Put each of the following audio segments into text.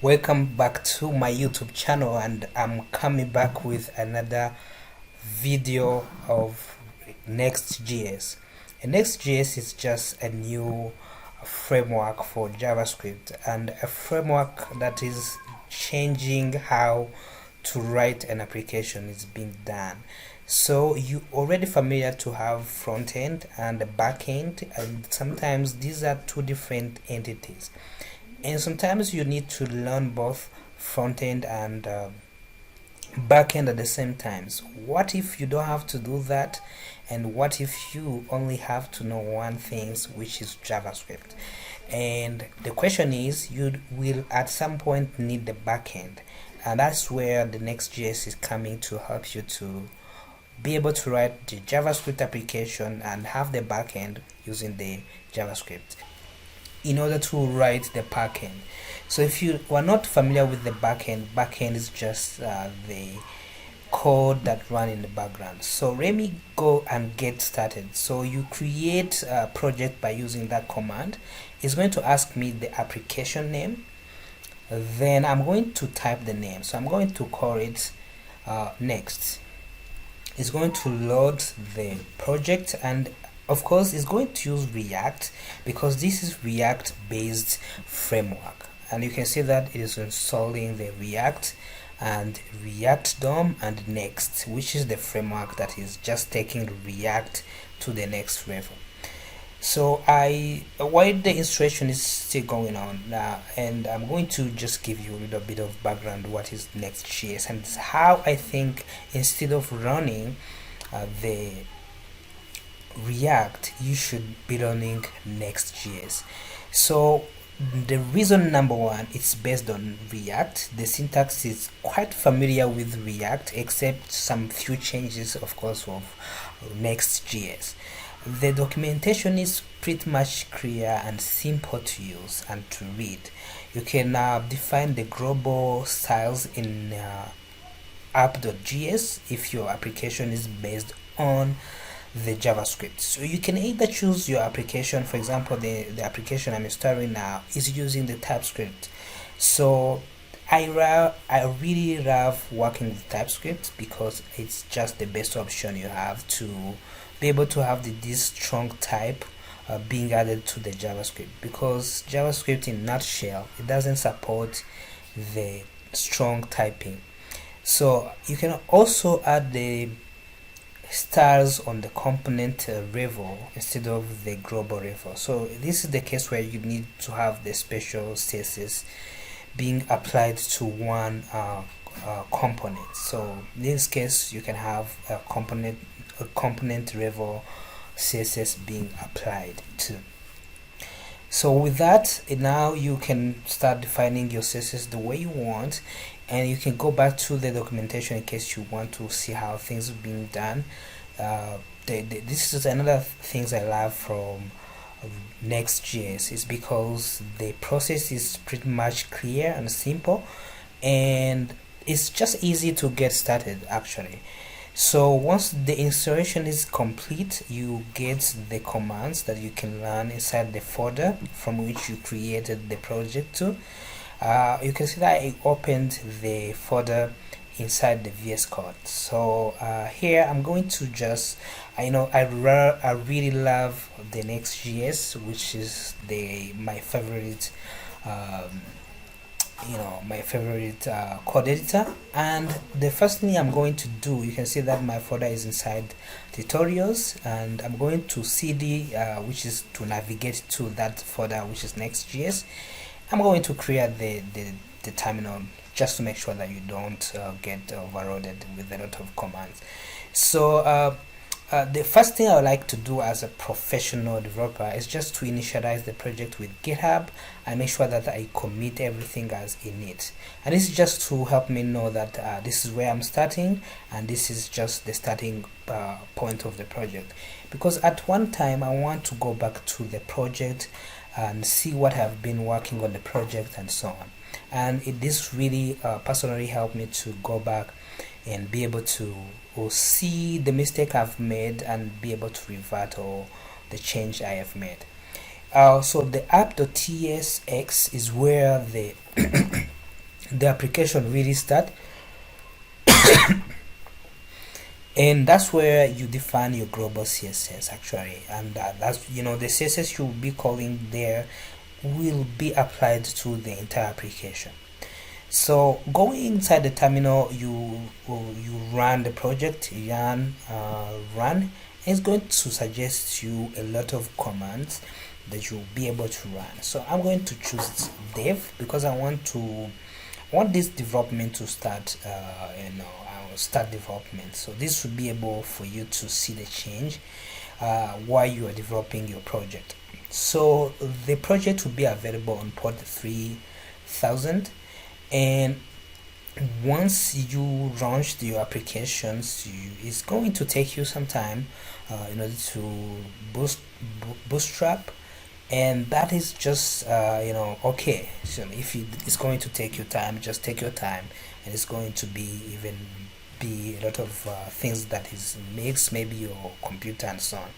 Welcome back to my YouTube channel, and I'm coming back with another video of NextJs. And NextJs is just a new framework for JavaScript, and a framework that is changing how to write an application is being done. So you already familiar to have front end and back end, and sometimes these are two different entities, and sometimes you need to learn both front end and back end at the same time. So what if you don't have to do that, and what if you only have to know one thing, which is JavaScript? And the question is, you will at some point need the back end, and that's where the NextJs is coming to help you to be able to write the JavaScript application and have the backend using the JavaScript in order to write the backend. So if you are not familiar with the backend is just the code that run in the background. So let me go and get started. So you create a project by using that command. It's going to ask me the application name. Then I'm going to type the name. So I'm going to call it next. It's going to load the project, and of course it's going to use React because this is React based framework, and you can see that it is installing the React and React DOM and Next, which is the framework that is just taking React to the next level. So while the installation is still going on now, and I'm going to just give you a little bit of background what is NextJs and how I think instead of running the React, you should be running NextJs. So the reason number one, it's based on React. The syntax is quite familiar with React, except some few changes, of course, of NextJs. The documentation is pretty much clear and simple to use and to read. You can define the global styles in app.js if your application is based on the JavaScript. So you can either choose your application. For example, the application I'm installing now is using the TypeScript. So I really love working with TypeScript because it's just the best option you have to be able to have this strong type being added to the JavaScript, because JavaScript in nutshell, it doesn't support the strong typing. So you can also add the stars on the component level instead of the global level. So this is the case where you need to have the special CSS being applied to one component. So in this case, you can have a component level CSS being applied to. So with that, now you can start defining your CSS the way you want, and you can go back to the documentation in case you want to see how things are being done. This is another things I love from NextJs, is because the process is pretty much clear and simple, and it's just easy to get started actually. So once the installation is complete, you get the commands that you can run inside the folder from which you created the project to. You can see that I opened the folder inside the VS Code. So here I'm going to just, I really love the NextJs, which is my favorite code editor. And the first thing I'm going to do, you can see that my folder is inside tutorials, and I'm going to cd which is to navigate to that folder, which is NextJs. I'm going to create the terminal just to make sure that you don't get overloaded with a lot of commands. So the first thing I would like to do as a professional developer is just to initialize the project with GitHub and make sure that I commit everything as init. And this is just to help me know that this is where I'm starting, and this is just the starting point of the project. Because at one time I want to go back to the project and see what I've been working on the project and so on. And this really personally helped me to go back and be able to see the mistake I've made and be able to revert all the change I have made. So the app.tsx is where the the application really start. And that's where you define your global CSS actually, and that's, you know, the CSS you'll be calling there will be applied to the entire application. So going inside the terminal, you run the project, run. It's going to suggest you a lot of commands that you'll be able to run. So I'm going to choose dev because I want this development to start. Start development. So this will be able for you to see the change while you are developing your project. So the project will be available on port 3000, and once you launch your applications, it's going to take you some time in order to bootstrap, and that is just okay. So if it's going to take you time, just take your time, and it's going to be a lot of things that is makes maybe your computer and so on.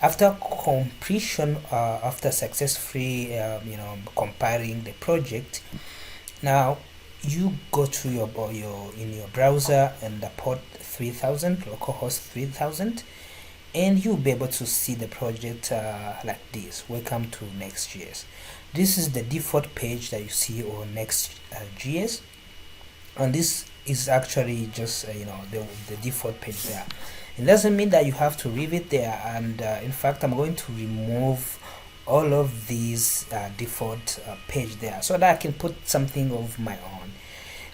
After completion, after successfully compiling the project, now you go to your in your browser and the port 3000, localhost 3000, and you'll be able to see the project like this. Welcome to NextJs. This is the default page that you see on NextJs, and this is actually just the default page there. It doesn't mean that you have to leave it there, and in fact I'm going to remove all of these default page there so that I can put something of my own.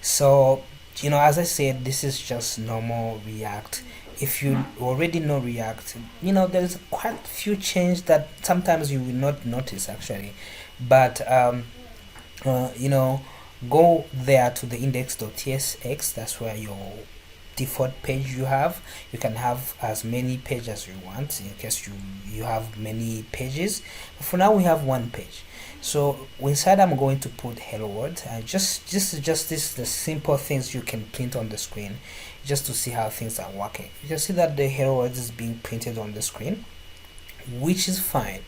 So as I said, this is just normal React. If you already know React, there's quite a few changes that sometimes you will not notice actually, but go there to the index.tsx. That's where your default page you have. You can have as many pages as you want in case you have many pages, but for now we have one page. So inside I'm going to put hello world. Just the simple things you can print on the screen just to see how things are working. You can see that the hello world is being printed on the screen, which is fine.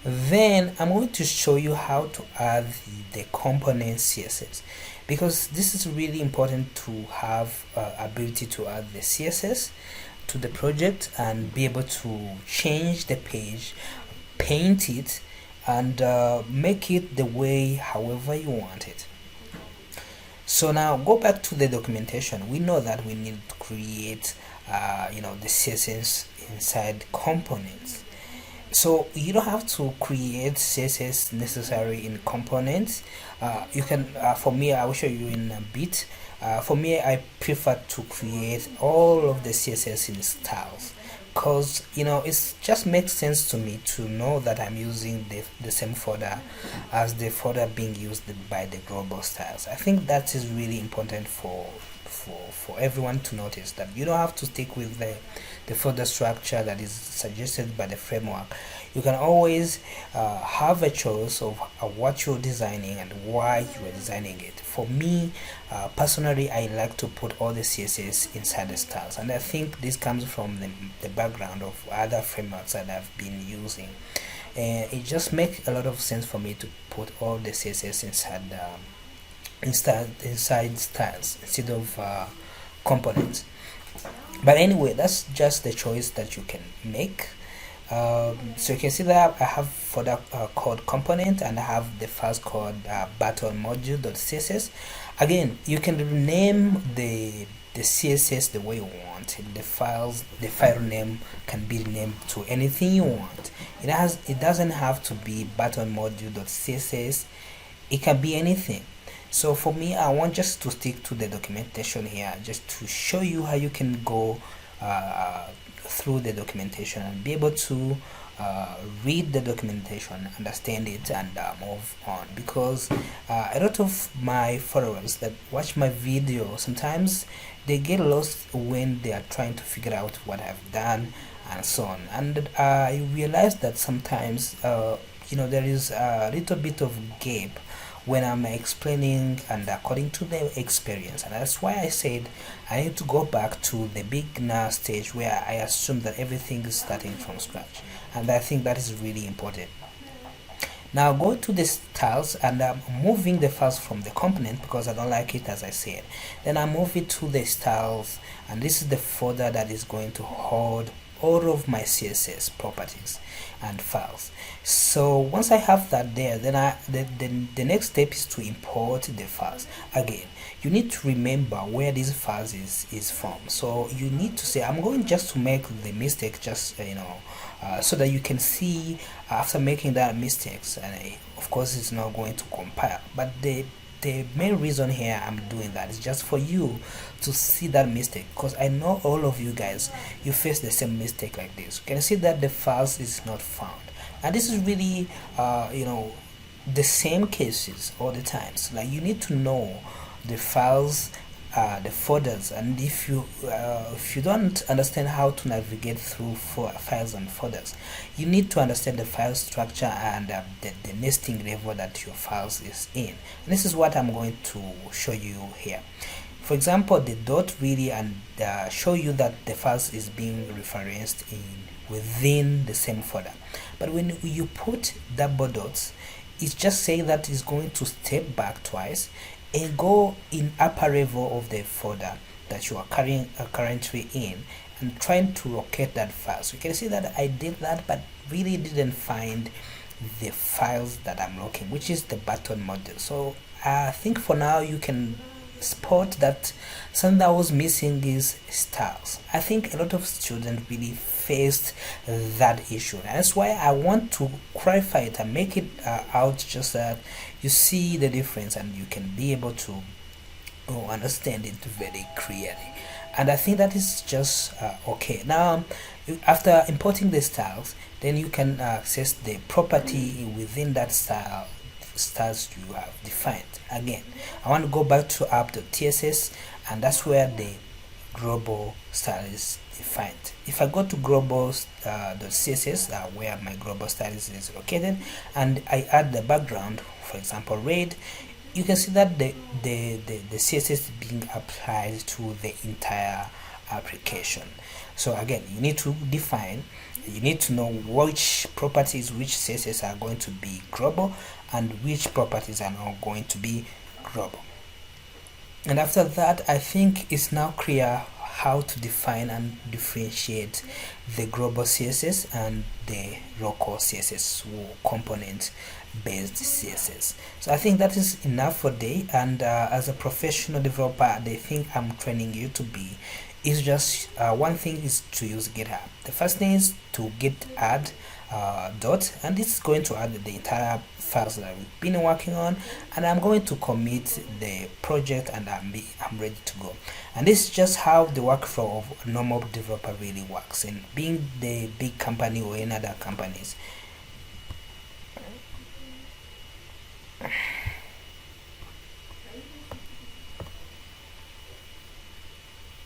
Then I'm going to show you how to add the component CSS, because this is really important to have ability to add the CSS to the project and be able to change the page, paint it, and make it the way however you want it. So now go back to the documentation. We know that we need to create the CSS inside components. So you don't have to create CSS necessary in components. You can, for me, I will show you in a bit. For me, I prefer to create all of the CSS in styles, because it just makes sense to me to know that I'm using the same folder as the folder being used by the global styles. I think that is really important for everyone to notice, that you don't have to stick with the folder structure that is suggested by the framework. You can always have a choice of what you're designing and why you are designing it. For me personally, I like to put all the CSS inside the styles, and I think this comes from the background of other frameworks that I've been using, and it just makes a lot of sense for me to put all the CSS inside styles instead of components. But anyway, that's just the choice that you can make. So you can see that I have folder called component, and I have the files called button module.css. Again, you can rename the CSS the way you want. The file name can be renamed to anything you want. It doesn't have to be button module.css. It can be anything. So for me, I want just to stick to the documentation here, just to show you how you can go through the documentation and be able to read the documentation, understand it, and move on. Because a lot of my followers that watch my video, sometimes they get lost when they are trying to figure out what I've done and so on. And I realized that sometimes there is a little bit of gap when I'm explaining and according to the experience, and that's why I said I need to go back to the beginner stage where I assume that everything is starting from scratch, and I think that is really important. Now go to the styles, and I'm moving the files from the component because I don't like it, as I said. Then I move it to the styles, and this is the folder that is going to hold all of my CSS properties and files. So once I have that there, then the next step is to import the files. Again, you need to remember where these files is from. So you need to say, I'm going just to make the mistake, just so that you can see after making that mistakes, and of course it's not going to compile, but the main reason here I'm doing that is just for you to see that mistake, because I know all of you guys, you face the same mistake like this. You can see that the files is not found, and this is really the same cases all the time. So like, you need to know the files, the folders, and if you don't understand how to navigate through files and folders, you need to understand the file structure and the nesting level that your files is in. And this is what I'm going to show you here. For example, the dot really and show you that the files is being referenced within the same folder. But when you put double dots, it's just saying that it's going to step back twice and go in upper level of the folder that you are currently in, and trying to locate that file. So you can see that I did that, but really didn't find the files that I'm looking, which is the button model. So I think for now you can spot that something that was missing is styles. I think a lot of students really faced that issue, and that's why I want to clarify it and make it out, just that you see the difference and you can be able to understand it very clearly. And I think that is just okay. Now after importing the styles, then you can access the property within that styles you have defined. Again, I want to go back to app.css, and that's where the global style is defined. If I go to global.css, where my global style is located, and I add the background, for example red, you can see that the CSS is being applied to the entire application. So again, you need to define, you need to know which properties, which CSS are going to be global and which properties are not going to be global. And after that, I think it's now clear how to define and differentiate the global CSS and the local CSS, or component based CSS. So I think that is enough for today, and as a professional developer, the thing I'm training you to be is just one thing is to use GitHub. The first thing is to add dot, and this is going to add the entire files that we've been working on, and I'm going to commit the project, and I'm ready to go. And this is just how the workflow of a normal developer really works. And being the big company or any other companies,